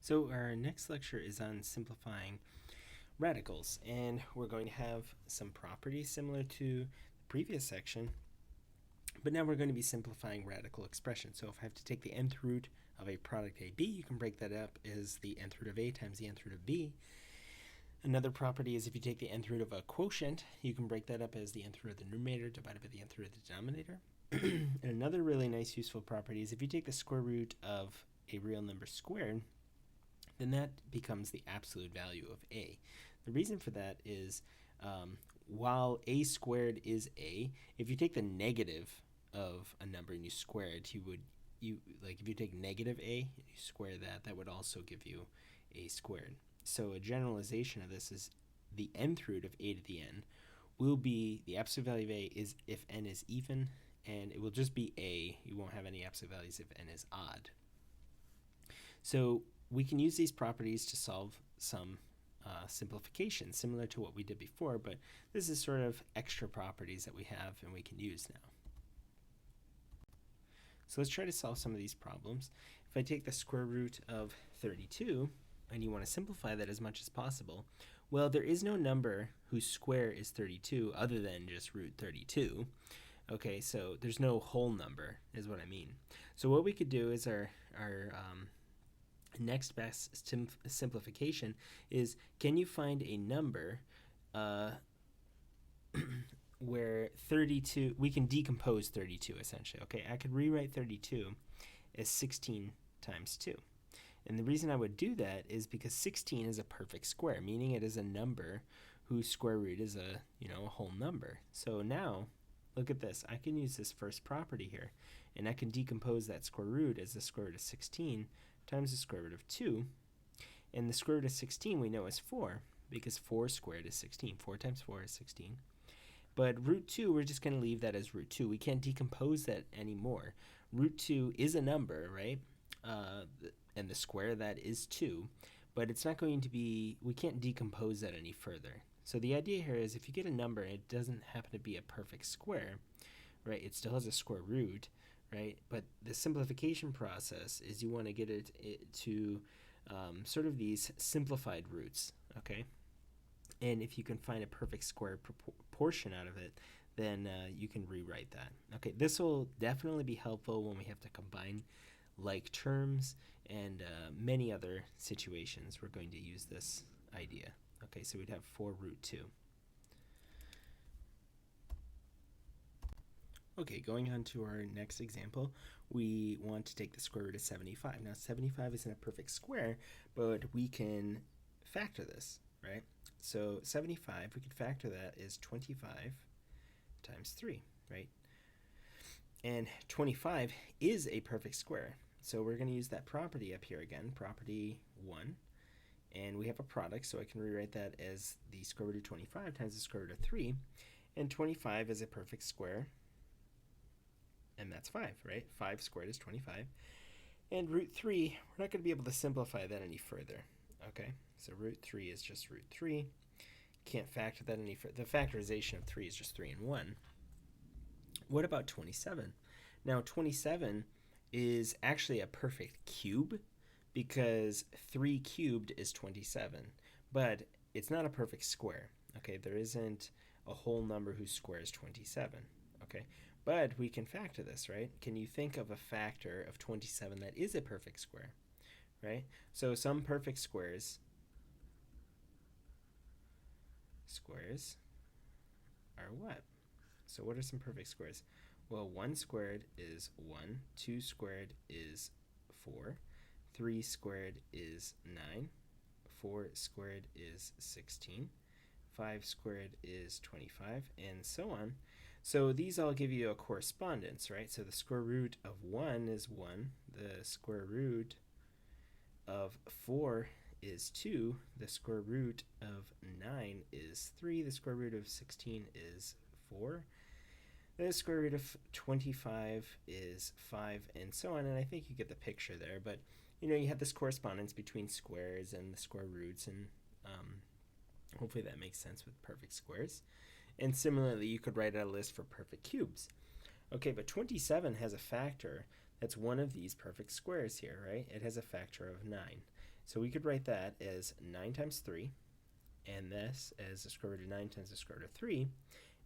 So our next lecture is on simplifying radicals, and we're going to have some properties similar to the previous section, but now we're going to be simplifying radical expressions. So if I have to take the nth root of a product AB, you can break that up as the nth root of A times the nth root of B. Another property is if you take the nth root of a quotient, you can break that up as the nth root of the numerator divided by the nth root of the denominator. And another really nice useful property is if you take the square root of a real number squared, then that becomes the absolute value of A. The reason for that is while A squared is A, if you take the negative of a number and you square it, if you take negative A and you square that, that would also give you A squared. So a generalization of this is the nth root of A to the n will be, the absolute value of A is if n is even, and it will just be A. You won't have any absolute values if n is odd. So we can use these properties to solve some simplification, similar to what we did before, but this is sort of extra properties that we have and we can use now. So let's try to solve some of these problems. If I take the square root of 32, and you want to simplify that as much as possible, well, there is no number whose square is 32 other than just root 32. Okay, so there's no whole number, is what I mean. So what we could do is our next best simplification is, can you find a number where 32, we can decompose 32 essentially. Okay, I could rewrite 32 as 16 times 2. And the reason I would do that is because 16 is a perfect square, meaning it is a number whose square root is a whole number. So now, look at this. I can use this first property here, and I can decompose that square root as the square root of 16 times the square root of 2. And the square root of 16 we know is 4, because 4 squared is 16. 4 times 4 is 16. But root 2, we're just going to leave that as root 2. We can't decompose that anymore. Root 2 is a number, right? And the square of that is 2, but it's not going to be, we can't decompose that any further. So the idea here is if you get a number and it doesn't happen to be a perfect square, right, it still has a square root, right, but the simplification process is you want to get it to sort of these simplified roots, okay? And if you can find a perfect square proportion out of it, then you can rewrite that. Okay, this will definitely be helpful when we have to combine like terms and many other situations. We're going to use this idea. Okay, so we'd have 4 root 2. Okay, going on to our next example, we want to take the square root of 75. Now 75 isn't a perfect square, but we can factor this, right? So 75, we could factor that as 25 times 3, right? And 25 is a perfect square. So we're going to use that property up here again, property 1. And we have a product, so I can rewrite that as the square root of 25 times the square root of 3. And 25 is a perfect square, and that's 5, right? 5 squared is 25. And root 3, we're not going to be able to simplify that any further, okay? So root 3 is just root 3. Can't factor that any further. The factorization of 3 is just 3 and 1. What about 27? Now 27 is actually a perfect cube because 3 cubed is 27, but it's not a perfect square, okay? There isn't a whole number whose square is 27, okay? But we can factor this, right? Can you think of a factor of 27 that is a perfect square, right? So some perfect squares are what? So what are some perfect squares? Well, 1 squared is 1, 2 squared is 4, 3 squared is 9, 4 squared is 16, 5 squared is 25, and so on. So these all give you a correspondence, right? So the square root of 1 is 1, the square root of 4 is 2, the square root of 9 is 3, the square root of 16 is 4, the square root of 25 is 5, and so on. And I think you get the picture there, but you have this correspondence between squares and the square roots, and hopefully that makes sense with perfect squares. And similarly, you could write out a list for perfect cubes. Okay, but 27 has a factor that's one of these perfect squares here, right? It has a factor of 9. So we could write that as 9 times 3, and this as the square root of 9 times the square root of 3,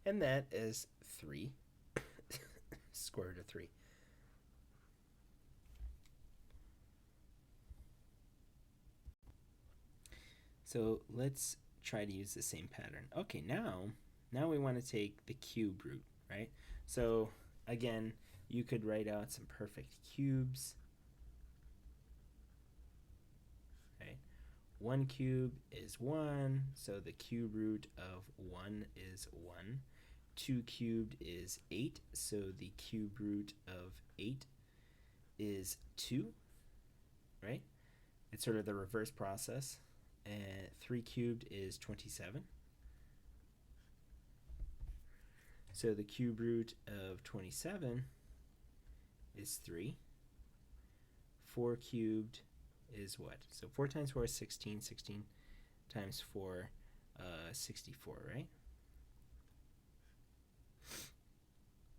and that is 3 square root of 3. So let's try to use the same pattern. Okay, now we want to take the cube root, right? So again, you could write out some perfect cubes. Right? 1 cubed is 1, so the cube root of 1 is 1. 2 cubed is 8, so the cube root of 8 is 2, right? It's sort of the reverse process. And 3 cubed is 27. So the cube root of 27 is 3. 4 cubed is what? So 4 times 4 is 16. 16 times 4, 64, right?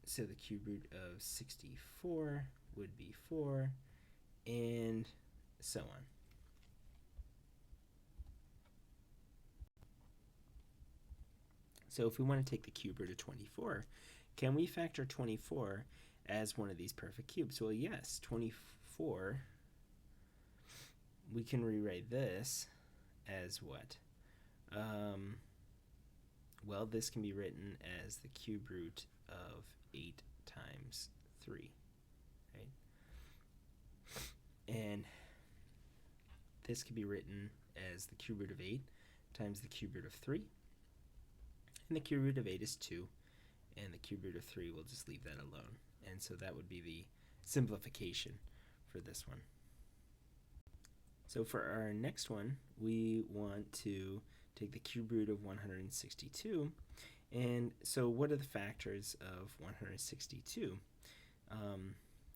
So the cube root of 64 would be 4, and so on. So if we want to take the cube root of 24, can we factor 24 as one of these perfect cubes? Well, yes, 24, we can rewrite this as what? Well, this can be written as the cube root of 8 times 3, right? And this can be written as the cube root of 8 times the cube root of 3. And the cube root of 8 is 2, and the cube root of 3, we'll just leave that alone. And so that would be the simplification for this one. So for our next one, we want to take the cube root of 162. And so what are the factors of 162?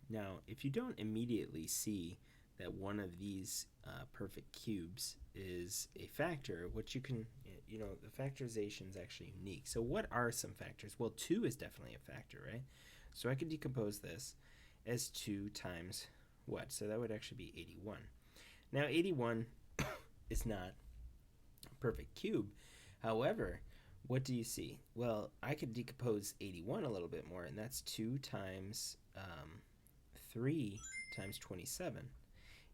Now, if you don't immediately see that one of these perfect cubes is a factor, what you can, the factorization is actually unique. So what are some factors? Well, 2 is definitely a factor, right? So I could decompose this as 2 times what? So that would actually be 81. Now, 81 is not a perfect cube. However, what do you see? Well, I could decompose 81 a little bit more, and that's 2 times 3 times 27.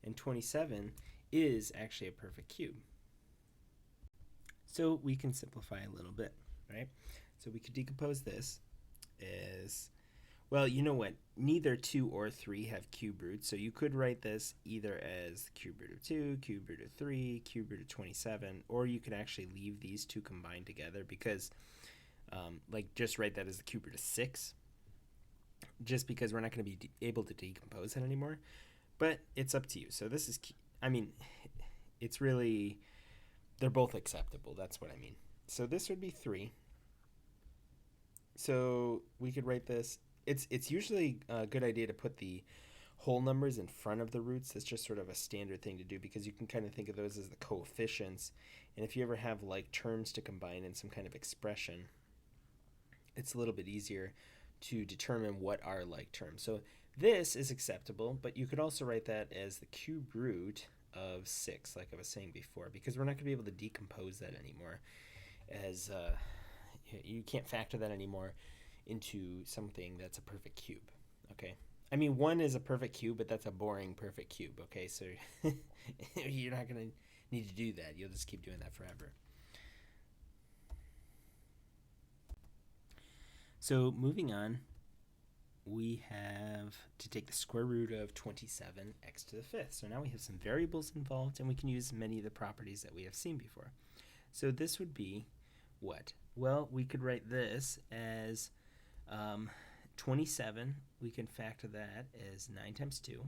And 27 is actually a perfect cube. So we can simplify a little bit, right? So we could decompose this as, well, you know what? Neither 2 or 3 have cube roots, so you could write this either as the cube root of 2, cube root of 3, cube root of 27, or you could actually leave these two combined together because, just write that as the cube root of 6, just because we're not going to be able to decompose it anymore. But it's up to you. So this is, it's really, they're both acceptable. That's what I mean. So this would be 3. So we could write this. It's usually a good idea to put the whole numbers in front of the roots. That's just sort of a standard thing to do because you can kind of think of those as the coefficients. And if you ever have like terms to combine in some kind of expression, it's a little bit easier to determine what are like terms. So this is acceptable, but you could also write that as the cube root of 6, like I was saying before, because we're not going to be able to decompose that anymore, as you can't factor that anymore into something that's a perfect cube, okay? 1 is a perfect cube, but that's a boring perfect cube, okay? So you're not going to need to do that. You'll just keep doing that forever. So moving on, we have to take the square root of 27 x to the 5th. So now we have some variables involved, and we can use many of the properties that we have seen before. So this would be what? Well, we could write this as 27. We can factor that as 9 times 2.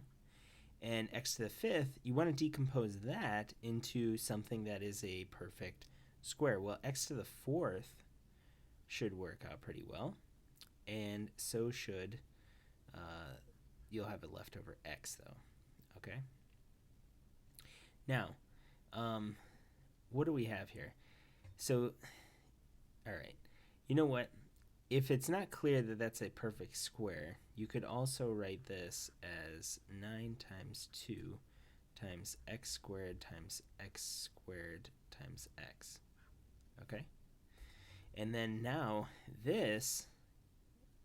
And x to the 5th, you want to decompose that into something that is a perfect square. Well, x to the 4th should work out pretty well. And so should, you'll have a leftover x though, okay? Now, what do we have here? So, all right, you know what? If it's not clear that that's a perfect square, you could also write this as 9 times 2 times x squared times x squared times x. Okay? And then now this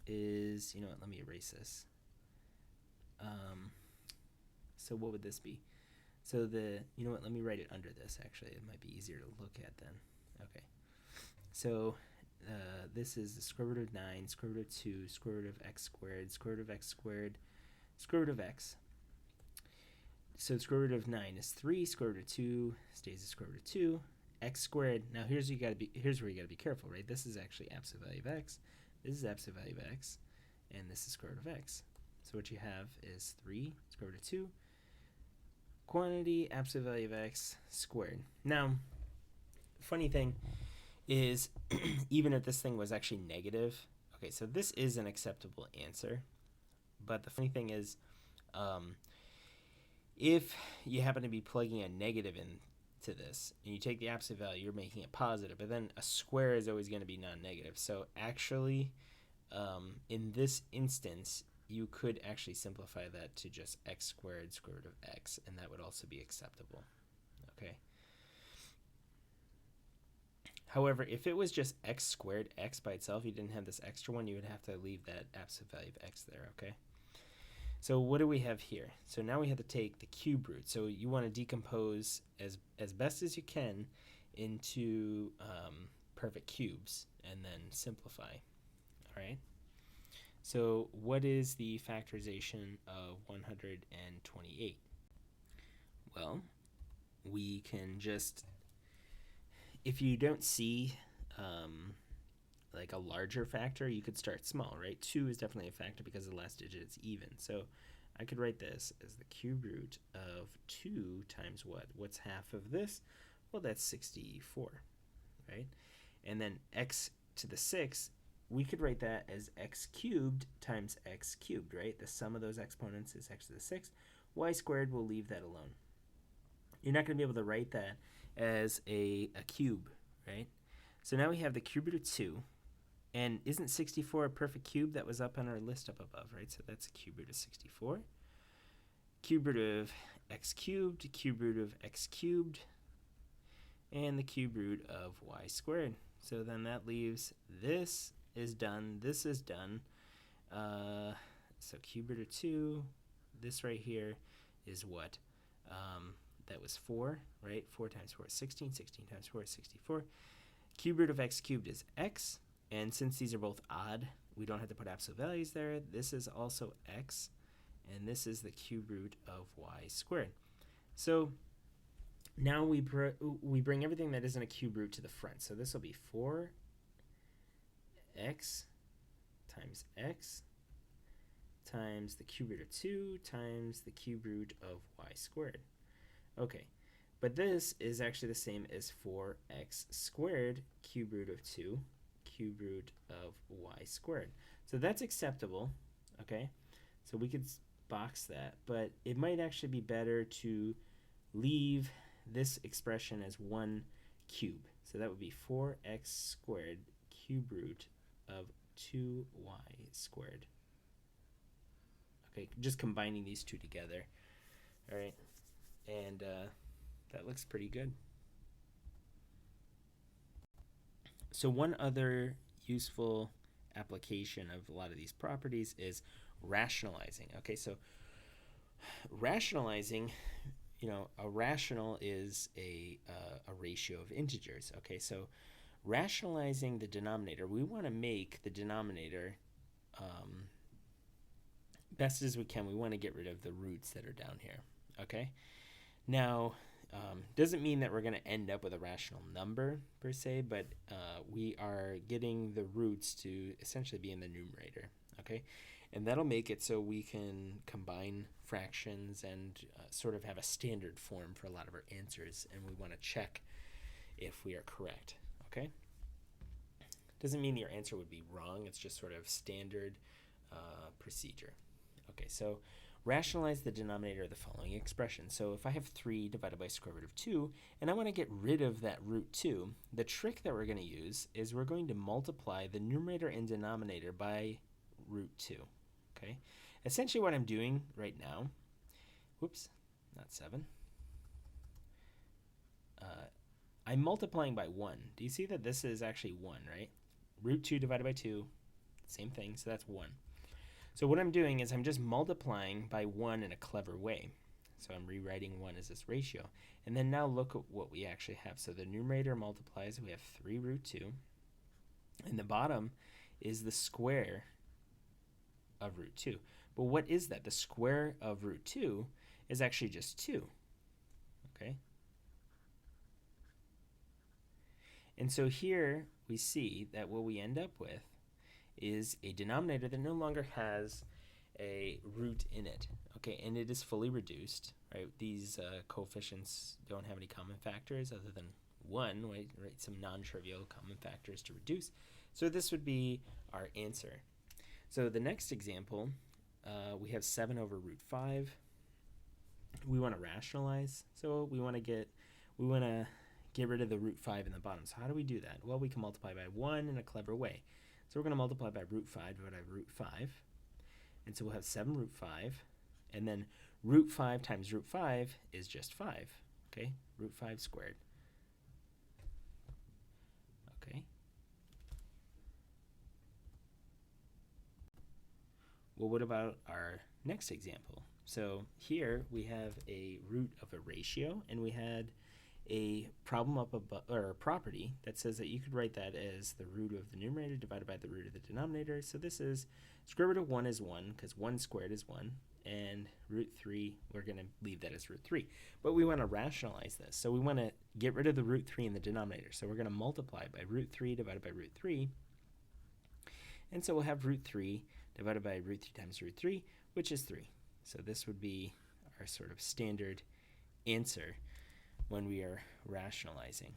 is, you know what, let me erase this. So what would this be? So you know what, let me write it under this actually. It might be easier to look at then. Okay. So this is the square root of 9, square root of 2, square root of x squared, square root of x squared, square root of x. So the square root of 9 is 3, square root of 2 stays the square root of 2, x squared. Now here's where you gotta be careful, right? This is actually absolute value of x, this is absolute value of x, and this is square root of x. So what you have is 3 square root of 2, quantity absolute value of x squared. Now, funny thing is, even if this thing was actually negative, okay, so this is an acceptable answer, but the funny thing is, if you happen to be plugging a negative into this, and you take the absolute value, you're making it positive, but then a square is always going to be non-negative. So actually, in this instance, you could actually simplify that to just x squared square root of x, and that would also be acceptable, okay? However, if it was just x squared, x by itself, you didn't have this extra one, you would have to leave that absolute value of x there, okay? So what do we have here? So now we have to take the cube root. So you want to decompose as best as you can into perfect cubes and then simplify, all right? So what is the factorization of 128? Well, we can just, if you don't see like a larger factor, you could start small, right? 2 is definitely a factor because the last digit is even. So I could write this as the cube root of 2 times what? What's half of this? Well, that's 64, right? And then x to the 6, we could write that as x cubed times x cubed, right? The sum of those exponents is x to the 6. Y squared, we'll leave that alone. You're not going to be able to write that as a cube, right? So now we have the cube root of 2. And isn't 64 a perfect cube? That was up on our list up above, right? So that's a cube root of 64. Cube root of x cubed, cube root of x cubed, and the cube root of y squared. So then that leaves this is done, this is done. So cube root of 2, this right here is what? That was 4, right? 4 times 4 is 16, 16 times 4 is 64. Cube root of x cubed is x. And since these are both odd, we don't have to put absolute values there. This is also x, and this is the cube root of y squared. So now we bring everything that isn't a cube root to the front. So this will be 4x times x times the cube root of 2 times the cube root of y squared. Okay, but this is actually the same as 4x squared cube root of 2 cube root of y squared. So that's acceptable, okay? So we could box that, but it might actually be better to leave this expression as 1 cube. So that would be 4x squared cube root of 2y squared. Okay, just combining these two together, all right? And that looks pretty good. So one other useful application of a lot of these properties is rationalizing. Okay, so rationalizing, you know, a rational is a ratio of integers. Okay, so rationalizing the denominator, we want to make the denominator best as we can. We want to get rid of the roots that are down here. Okay, now doesn't mean that we're going to end up with a rational number per se, but we are getting the roots to essentially be in the numerator, okay? And that'll make it so we can combine fractions and sort of have a standard form for a lot of our answers, and we want to check if we are correct, okay? Doesn't mean your answer would be wrong, it's just sort of standard procedure. Okay, so rationalize the denominator of the following expression. So if I have 3 divided by square root of 2, and I want to get rid of that root 2, the trick that we're going to use is we're going to multiply the numerator and denominator by root 2. Okay? Essentially what I'm doing right now, whoops, not 7, I'm multiplying by 1. Do you see that this is actually 1, right? Root 2 divided by 2, same thing, so that's 1. So what I'm doing is I'm just multiplying by 1 in a clever way. So I'm rewriting 1 as this ratio. And then now look at what we actually have. So the numerator multiplies, we have 3 root 2. And the bottom is the square of root 2. But what is that? The square of root 2 is actually just 2. Okay? And so here we see that what we end up with is a denominator that no longer has a root in it. Okay, and it is fully reduced, right? These coefficients don't have any common factors other than 1, right? Some non-trivial common factors to reduce. So this would be our answer. So the next example, we have 7 over root 5. We want to rationalize, so we want to get rid of the root 5 in the bottom. So how do we do that? Well, we can multiply by 1 in a clever way. So we're going to multiply by root 5 divided by root 5. And so we'll have 7 root 5. And then root 5 times root 5 is just 5. Okay, root 5 squared. Okay. Well, what about our next example? So here we have a root of a ratio, and we had a problem up above, or a property that says that you could write that as the root of the numerator divided by the root of the denominator. So this is square root of 1 is 1, because 1 squared is 1, and root 3, we're going to leave that as root 3. But we want to rationalize this. So we want to get rid of the root 3 in the denominator. So we're going to multiply by root 3 divided by root 3. And so we'll have root 3 divided by root 3 times root 3, which is 3. So this would be our sort of standard answer when we are rationalizing.